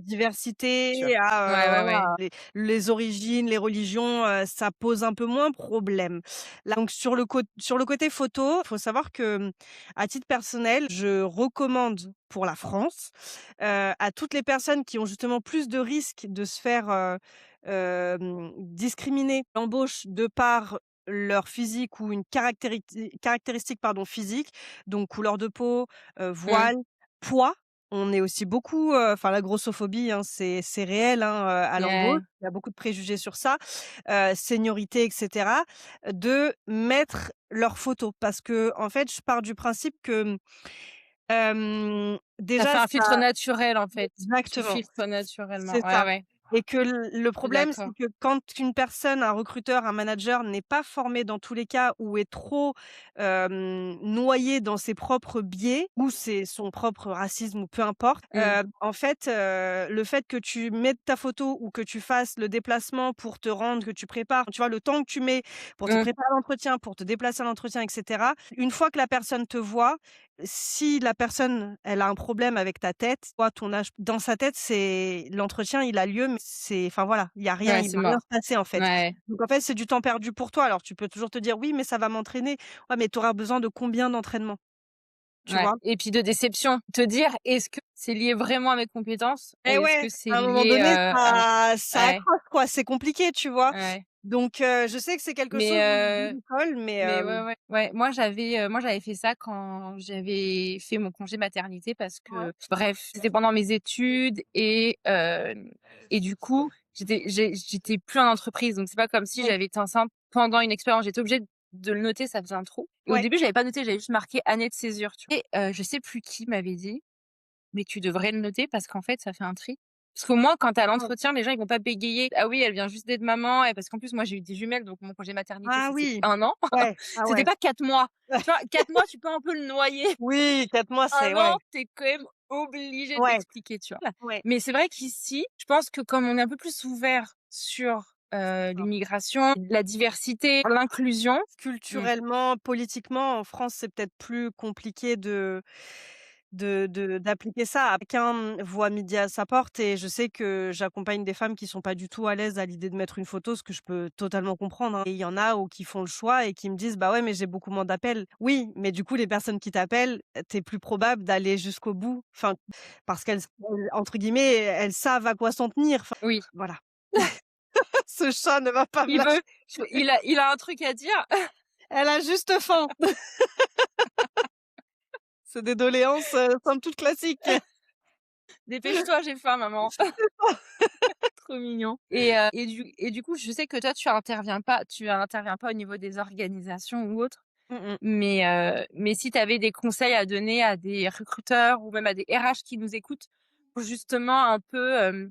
Sûr. diversité, Ouais, ouais, ouais. voilà, les origines, les religions, ça pose un peu moins problème. Là donc sur le côté photo, faut savoir que, à titre personnel, je recommande pour la France, à toutes les personnes qui ont justement plus de risques de se faire, discriminer à l'embauche de par leur physique ou une caractéristique pardon physique, donc couleur de peau, Mmh. voile, poids. On est aussi beaucoup, enfin la grossophobie, hein, c'est réel, hein, à l'embauche. Ouais. Il y a beaucoup de préjugés sur ça, seniorité et cetera, de mettre leurs photos parce qu'en fait, je pars du principe que, Ça fait déjà un ça filtre naturel, en fait. Tu exactement, filtres naturellement. c'est Ouais, ça ouais, et que le je suis problème, c'est d'accord. que quand une personne, un recruteur, un manager n'est pas formé dans tous les cas ou est trop, noyé dans ses propres biais ou c'est son propre racisme ou peu importe, Mmh. en fait, le fait que tu mettes ta photo ou que tu fasses le déplacement pour te rendre, que tu prépares, tu vois, le temps que tu mets pour te Mmh. préparer à l'entretien, pour te déplacer à l'entretien et cetera, une fois que la personne te voit, si la personne, elle a un problème avec ta tête, toi, ton âge, dans sa tête, c'est l'entretien, il a lieu, mais c'est enfin voilà, il y a rien, Ouais, il c'est va rien mort. se passer, en fait. Ouais, Donc en fait, c'est du temps perdu pour toi. Alors tu peux toujours te dire: «Oui, mais ça va m'entraîner». Ouais, mais tu auras besoin de combien d'entraînement? Tu ouais, vois? et puis de déception. Te dire: «Est-ce que c'est lié vraiment à mes compétences ou Eh est-ce ouais, que c'est à un moment lié, donné, à» ça ouais, accroche, quoi, c'est compliqué, tu vois? ouais. Donc je sais que c'est quelque Mais chose au niveau de l'école, mais Mais ouais, ouais, ouais, moi j'avais fait ça quand j'avais fait mon congé maternité parce ouais, que bref, c'était pendant mes études et du coup, j'étais plus en entreprise, donc c'est pas comme si oui, j'avais été enceinte pendant une expérience. J'étais obligée de le noter, ça faisait un trou et au ouais. début, j'avais pas noté, j'avais juste marqué année de césure, tu vois? Et je sais plus qui m'avait dit: «Mais tu devrais le noter parce qu'en fait, ça fait un tri». Parce qu'au moins, quand tu as Ouais. l'entretien, les gens, ils vont pas bégayer: «Ah oui, elle vient juste d'être maman» et parce qu'en plus, moi, j'ai eu des jumelles, donc mon congé maternité, Ah c'était oui! 1 an. Ouais, ah C'était ouais. pas 4 mois. Tu vois? 4 mois, tu peux un peu le noyer. Oui, 4 mois, c'est 1 an, ouais, tu es quand même obligé ouais, d'expliquer, tu vois? ouais. Mais c'est vrai qu'ici, je pense que comme on est un peu plus ouvert sur, l'immigration, la diversité, l'inclusion. Mmh, Culturellement, politiquement, en France, c'est peut-être plus compliqué de d'appliquer ça. Chacun voit midi à sa porte et je sais que j'accompagne des femmes qui sont pas du tout à l'aise à l'idée de mettre une photo, ce que je peux totalement comprendre, hein. Et il y en a ou qui font le choix et qui me disent: «Bah ouais, mais j'ai beaucoup moins d'appels». Oui, mais du coup, les personnes qui t'appellent, tu es plus probable d'aller jusqu'au bout, enfin, parce qu'elles entre guillemets, «elles savent à quoi s'en tenir». Enfin, oui, voilà. Ce chat ne va pas me il veut lâcher. il a un truc à dire. Elle a juste faim. C'est des doléances, somme toute classiques. «Dépêche-toi, j'ai faim maman». Trop mignon et du coup, je sais que toi, tu interviens pas au niveau des organisations ou autres, Mmh mh. mais si tu avais des conseils à donner à des recruteurs ou même à des RH qui nous écoutent, pour justement un peu,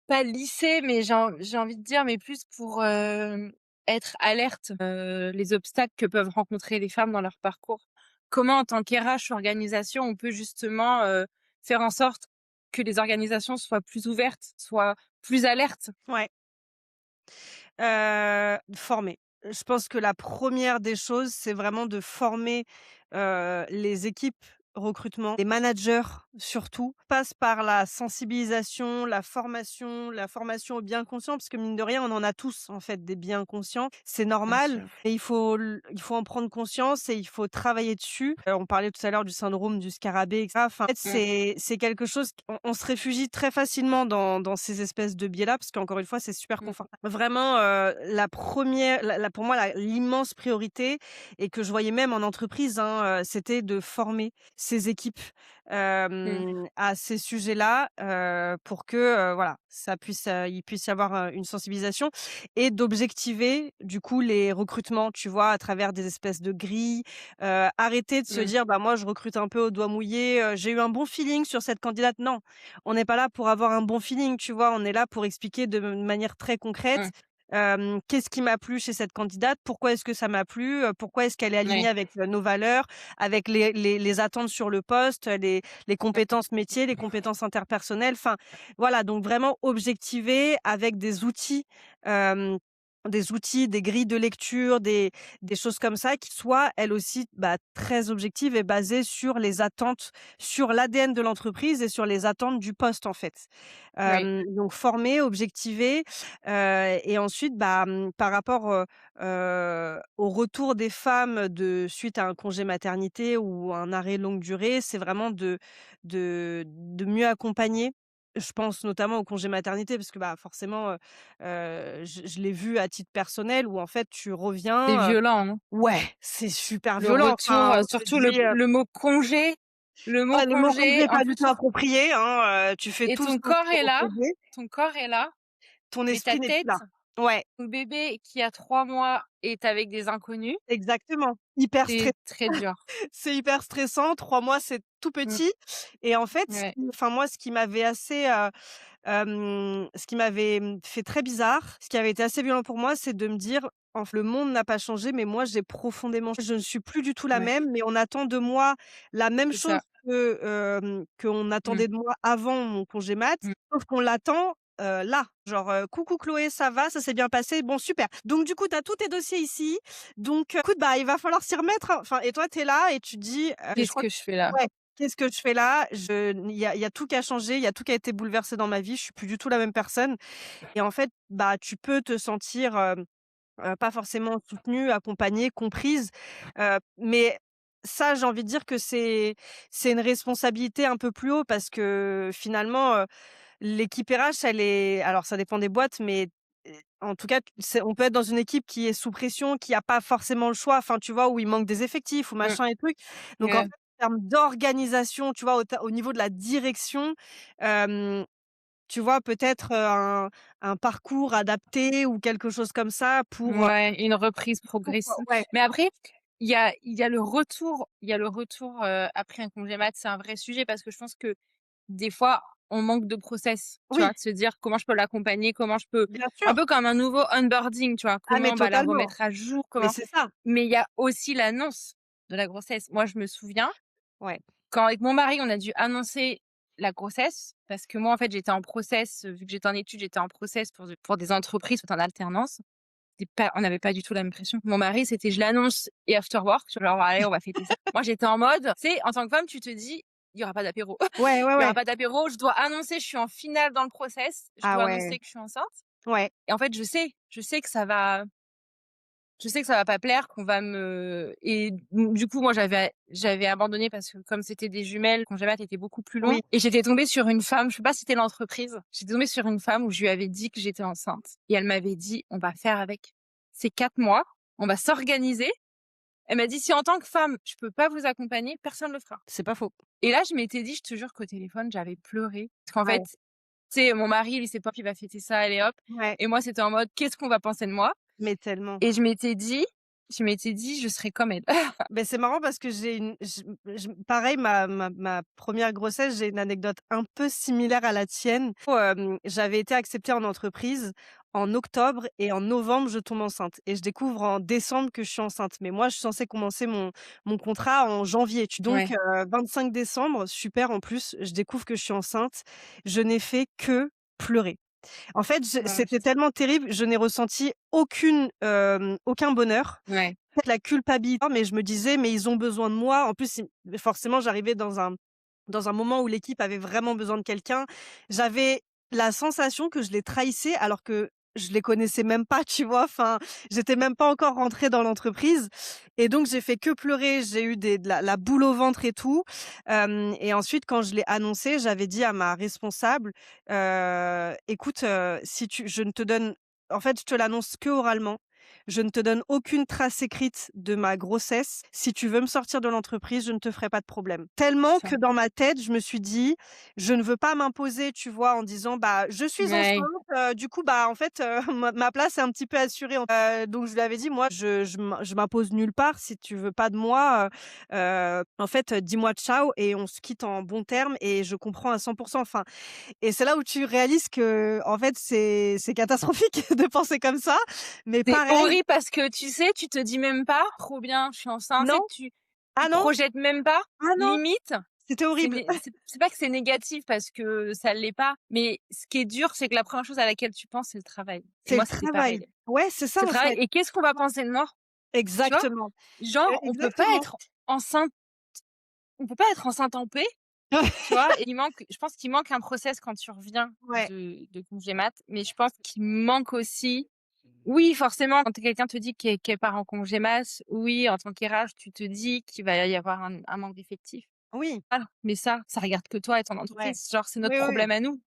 pas lisser, mais j'ai envie de dire, mais plus pour, être alerte, les obstacles que peuvent rencontrer les femmes dans leur parcours. Comment en tant qu'RH organisation, on peut justement, faire en sorte que les organisations soient plus ouvertes, soient plus alertes? Ouais. Former. Je pense que la première des choses, c'est vraiment de former, les équipes recrutement, les managers surtout, passe par la sensibilisation, la formation au bien conscient, parce que mine de rien, on en a tous en fait des biens conscients. C'est Bien normal sûr. et il faut en prendre conscience et il faut travailler dessus. On parlait tout à l'heure du syndrome du scarabée et cetera. Enfin, en fait, Mmh. c'est quelque chose on se réfugie très facilement dans ces espèces de biais-là, parce qu'encore une fois, c'est super Mmh. confortable. Vraiment, la 1re la pour moi, l'immense priorité et que je voyais même en entreprise, hein, c'était de former ces équipes, Mmh. à ces sujets-là, pour que, voilà, ça puisse, il puisse y avoir, une sensibilisation et d'objectiver, du coup, les recrutements, tu vois? À travers des espèces de grilles, arrêter de se Mmh. dire: «Bah, moi, je recrute un peu au doigt mouillé, j'ai eu un bon feeling sur cette candidate». Non, on n'est pas là pour avoir un bon feeling, tu vois? On est là pour expliquer de manière très concrète, Mmh. qu'est-ce qui m'a plu chez cette candidate? Pourquoi est-ce que ça m'a plu? Pourquoi est-ce qu'elle est alignée Ouais. avec, nos valeurs, avec les attentes sur le poste, les compétences métiers, les compétences interpersonnelles? Enfin, voilà, donc vraiment objectiver avec hem, des outils, des grilles de lecture, des choses comme ça qui soient, elles aussi, bah, très objectives et basées sur les attentes, sur l'ADN de l'entreprise et sur les attentes du poste, en fait. Oui. Donc former, objectiver, et ensuite, bah, par rapport, au retour des femmes de suite à un congé maternité ou un arrêt longue durée, c'est vraiment de mieux accompagner. Je pense notamment au congé maternité parce que, bah, forcément, je l'ai vu à titre personnel où en fait tu C'est reviens, violent, hein. ouais, c'est super Le violent. retour, Enfin, on te surtout le dit, le mot congé le mot ah, le mot congé congé, est en pas du plus tout approprié, hein, tu fais et tout ton sauf corps est là, congé, ton corps est là, ton mais ta esprit n'est plus là. tête, Ouais. ton bébé qui a 3 mois est avec des inconnus, Exactement, hyper c'est stressant, très dur. c'est hyper stressant, 3 mois, c'est tout Mmh, petit et en fait, ouais, enfin moi, ce qui m'avait assez, ce qui m'avait, fait très bizarre, ce qui avait été assez violent pour moi, c'est de me dire: le monde n'a pas changé, mais moi j'ai profondément changé. Je ne suis plus du tout la ouais, même, mais on attend de moi la même c'est chose ça. qu'on Mmh, attendait de moi avant mon congé mat, mmh. sauf qu'on l'attend, là. Genre, «Coucou Chloé, ça va? Ça s'est bien passé? Bon super». Donc du coup, tu as tous tes dossiers ici, donc écoute, bah, il va falloir s'y remettre, hein. Enfin et toi, tu es là et tu te dis, et je Qu'est-ce crois que je fais là? ouais, qu'est-ce que je fais là? Il y a tout qui a changé, il y a tout qui a été bouleversé dans ma vie, je suis plus du tout la même personne et en fait, bah, tu peux te sentir, pas forcément soutenue, accompagnée, comprise, mais ça, j'ai envie de dire que c'est une responsabilité un peu plus haut parce que finalement, l'équipe RH, elle est alors ça dépend des boîtes, mais En tout cas, on peut être dans une équipe qui est sous pression, qui a pas forcément le choix, enfin, tu vois, où il manque des effectifs ou Mmh. machin et trucs. Donc en Ouais. fait, en termes d'organisation, tu vois, au niveau de la direction, hem, tu vois, peut-être, un parcours adapté ou quelque chose comme ça Ouais, une reprise pour progressive. ouais, Mais après, il y a le retour, après un congé mat, c'est un vrai sujet parce que je pense que des fois, on manque de process, tu vois? oui, De se dire: «Comment je peux l'accompagner? Comment je peux» bien un sûr. peu comme un nouveau onboarding, tu vois? Ah mais Comment, bah, la totalement, remettre à jour, mais comment c'est ça. mais il y a aussi l'annonce de la grossesse. Moi, je me souviens, Ouais, quand avec mon mari, on a dû annoncer la grossesse parce que moi, en fait, j'étais en process, vu que j'étais en études, j'étais en process pour des entreprises, en alternance. On n'avait pas du tout la même pression. Mon mari, c'était: «Je l'annonce et after work», genre: «Allez, on va fêter ça». Moi, j'étais en mode, tu sais, en tant que femme, tu te dis: «Il y aura pas d'apéro. ouais, ouais, Il y aura ouais. pas d'apéro, je dois annoncer, je suis en finale dans le process, je Ah dois ouais, annoncer que je suis enceinte» ouais, et en fait, je sais que ça va pas plaire, qu'on va me et du coup, moi, j'avais abandonné parce que comme c'était des jumelles, le congé mat était beaucoup plus long oui. et j'étais tombée sur une femme, je sais pas si c'était l'entreprise, j'étais tombée sur une femme où je lui avais dit que j'étais enceinte et elle m'avait dit: «On va faire avec. C'est 4 mois, on va s'organiser». Elle m'a dit: «Si en tant que femme, je peux pas vous accompagner, personne le fera» C'est pas faux. et là, je m'étais dit, je te jure qu'au téléphone, j'avais pleuré parce qu'en fait, Ouais, tu sais, mon mari, lui, c'est pas qu'il va fêter ça, allez hop ouais, et moi, c'était en mode: «Qu'est-ce qu'on va penser de moi?» mais tellement. et je m'étais dit: «Je serai comme elle». Beh, c'est marrant parce que j'ai une je pareil, ma 1re grossesse, j'ai une anecdote un peu similaire à la tienne. J'avais été acceptée en entreprise en octobre et en novembre, je tombe enceinte et je découvre en décembre que je suis enceinte. Mais moi, je suis censée commencer mon contrat en janvier. Donc Ouais. 25 décembre, super en plus, je découvre que je suis enceinte. Je n'ai fait que pleurer. En fait, Ouais, c'était tellement terrible, je n'ai ressenti aucun bonheur. ouais, En fait, la culpabilité, mais je me disais: «Mais ils ont besoin de moi». En plus, forcément, j'arrivais dans un moment où l'équipe avait vraiment besoin de quelqu'un. J'avais la sensation que je les trahissais alors que je les connaissais même pas, tu vois? Enfin, j'étais même pas encore rentrée dans l'entreprise et donc j'ai fait que pleurer. J'ai eu de la boule au ventre et tout. Hem Et ensuite, quand je l'ai annoncé, j'avais dit à ma responsable: «Écoute, si tu je ne te donne en fait, je te l'annonce que oralement. Je ne te donne aucune trace écrite de ma grossesse. Si tu veux me sortir de l'entreprise, je ne te ferai pas de problème». Tellement que putain. dans ma tête, je me suis dit: «Je ne veux pas m'imposer», tu vois? En disant: «Bah, je suis enceinte, Ouais, du coup, bah, en fait, ma place est un petit peu assurée». Donc je lui avais dit: «Moi, je m'impose nulle part. Si tu veux pas de moi, en fait, dis-moi ciao et on se quitte en bons termes et je comprends à 100». Enfin, et c'est là où tu réalises que en fait, c'est catastrophique de penser comme ça, mais c'est pareil horrible parce que tu sais, tu te dis même pas: «Trop bien, je suis enceinte», tu sais, non, tu ah te non, projettes même pas. ah non, Limite, c'était horrible. c'est pas que c'est négatif parce que ça l'est pas, mais ce qui est dur, c'est que la première chose à laquelle tu penses, c'est le travail et C'est le moi, c'était travail. pareil. Ouais, c'est ça, C'est le en travail fait. et qu'est-ce qu'on va penser de moi? Tu vois? Exactement, Genre, exactement. enceinte on peut pas être enceinte en paix, tu vois? Et je pense qu'il manque un process quand tu reviens Ouais, de congé mat, mais je pense qu'il manque aussi oui, forcément, quand quelqu'un te dit qu'elle part en congé mat, oui, en tant qu'RH, tu te dis qu'il va y avoir un manque d'effectifs. oui, Voilà, mais ça regarde que toi et ton ouais. entreprise. Genre, c'est notre Oui, oui, oui, problème à nous,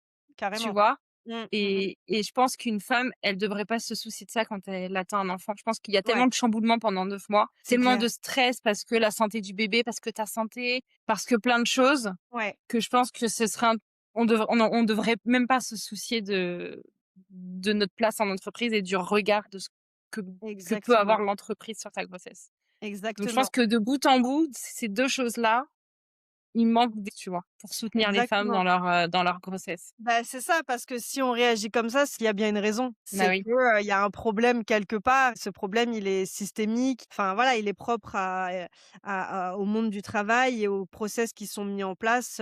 tu carrément. vois? Mmh, mmh mh. Et je pense qu'une femme, elle devrait pas se soucier de ça quand elle attend un enfant. Je pense qu'il y a Ouais, tellement de chamboulements pendant 9 mois, c'est tellement clair. de stress parce que la santé du bébé, parce que ta santé, parce que plein de choses, Ouais, que je pense que ce serait on devrait même pas se soucier de notre place en entreprise et du regard de ce que peut avoir exactement, l'entreprise sur ta grossesse. Donc je pense exactement, que de bout en bout, ces 2 choses-là, il manque tu vois? Pour soutenir les femmes exactement. dans leur grossesse. Bah, c'est ça, parce que si on réagit comme ça, c'est qu'il y a bien une raison. Bah C'est oui. que, il y a un problème quelque part. Ce problème, il est systémique. Enfin, voilà, il est propre au monde du travail et aux process qui sont mis en place,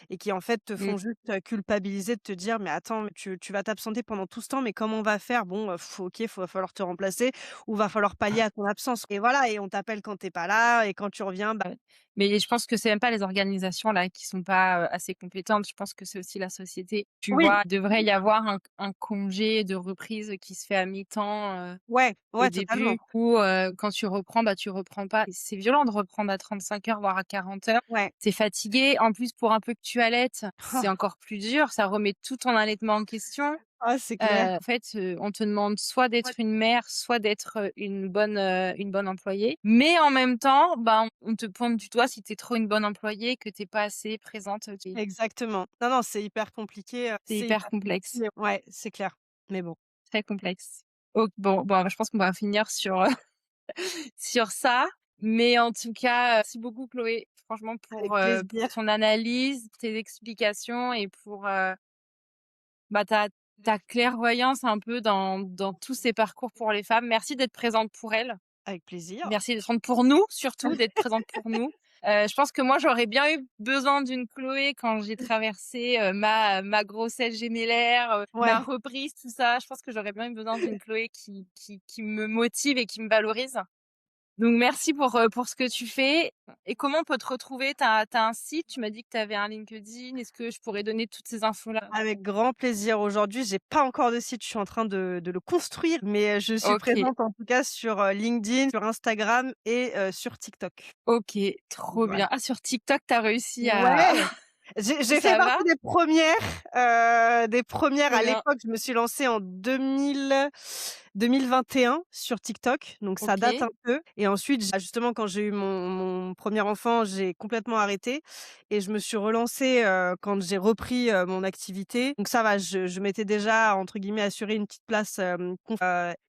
et qui, en fait, te Mmh. font juste, culpabiliser de te dire: «Mais attends, mais tu vas t'absenter pendant tout ce temps, mais comment on va faire? Bon, OK, va falloir te remplacer ou va falloir pallier à ton absence». Et voilà, et on t'appelle quand tu es pas là et quand tu reviens, bah Ouais. Mais je pense que c'est même pas les organisations là qui sont pas, assez compétentes. Je pense que c'est aussi la société. Tu oui, vois? Il devrait y avoir un congé de reprise qui se fait à mi-temps, ouais, au ouais, totalement. début ou, quand tu reprends, bah, tu reprends pas. Et c'est violent de reprendre à 35 heures, voire à 40 heures. Ouais. Tu es fatigué. En plus, pour un peu que tu allaites, c'est encore plus dur. Ça remet tout ton allaitement en question. Ah, c'est clair. En fait, on te demande soit d'être une mère, soit d'être, une bonne employée. Mais en même temps, bah, on te pointe du doigt si tu es trop une bonne employée, que tu es pas assez présente, Exactement. Non, non, c'est hyper compliqué, c'est c'est hyper hyper complexe, compliqué. Ouais, c'est clair. Mais bon. très complexe. OK, bon, je pense qu'on va finir sur, sur ça. Mais en tout cas, merci beaucoup Chloé, franchement Avec pour plaisir. ton analyse, tes explications et pour, bah, ta clairvoyance un peu dans tous ces parcours pour les femmes. Merci d'être présente pour elles. Avec plaisir. Merci d'être présente pour nous, surtout, d'être présente pour nous. Je pense que moi, j'aurais bien eu besoin d'une Chloé quand j'ai traversé, ma grossesse gémellaire, ma Ouais, reprise, tout ça. Je pense que j'aurais bien eu besoin d'une Chloé qui me motive et qui me valorise. Donc merci pour ce que tu fais. Et comment on peut te retrouver? T'as un site, tu m'as dit que tu avais un LinkedIn. Est-ce que je pourrais donner toutes ces infos-là? avec grand plaisir. Aujourd'hui, j'ai pas encore de site, je suis en train de le construire, mais je suis OK, présente en tout cas sur, LinkedIn, sur Instagram et sur TikTok. OK, trop Voilà. bien. Ah, sur TikTok, tu as réussi à Ouais, j'ai fait ça va? partie des premières Trop à bien. l'époque. Je me suis lancée en 2021 sur TikTok, donc ça date OK. un peu et ensuite justement quand j'ai eu mon 1er enfant, j'ai complètement arrêté et je me suis relancée, quand j'ai repris, mon activité. Donc ça va, je m'étais déjà entre guillemets «assuré une petite place»,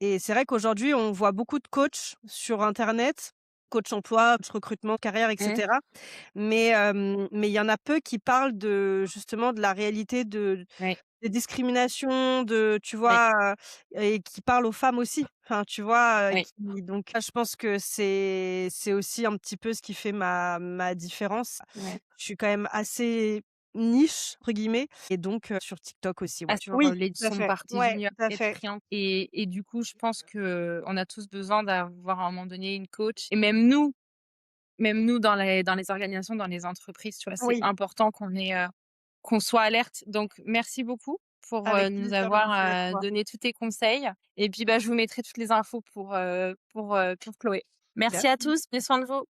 et c'est vrai qu'aujourd'hui on voit beaucoup de coachs sur internet, coach emploi, coach recrutement, carrière et Mmh. cetera. Mais il y en a peu qui parlent de justement de la réalité Ouais, des discriminations, tu ouais, vois? Et qui parlent aux femmes aussi. Enfin, tu vois? ouais, Qui donc je pense que c'est aussi un petit peu ce qui fait ma différence. ouais. Je suis quand même assez «niche» entre guillemets et donc sur TikTok aussi, Ah, ouais. sur, Oui, tout à l'édition de fait. partie Ouais, junior, tout à être fait. friand et du coup, je pense qu'on a tous besoin d'avoir à un moment donné une coach et même nous dans les organisations, dans les entreprises, tu vois? C'est Oui, important qu'on soit alerte. Donc merci beaucoup pour, avec nous plaisir, avoir, merci à toi. donné tous tes conseils et puis, bah, je vous mettrai toutes les infos pour Chloé. Merci à tous, prenez soin de vous.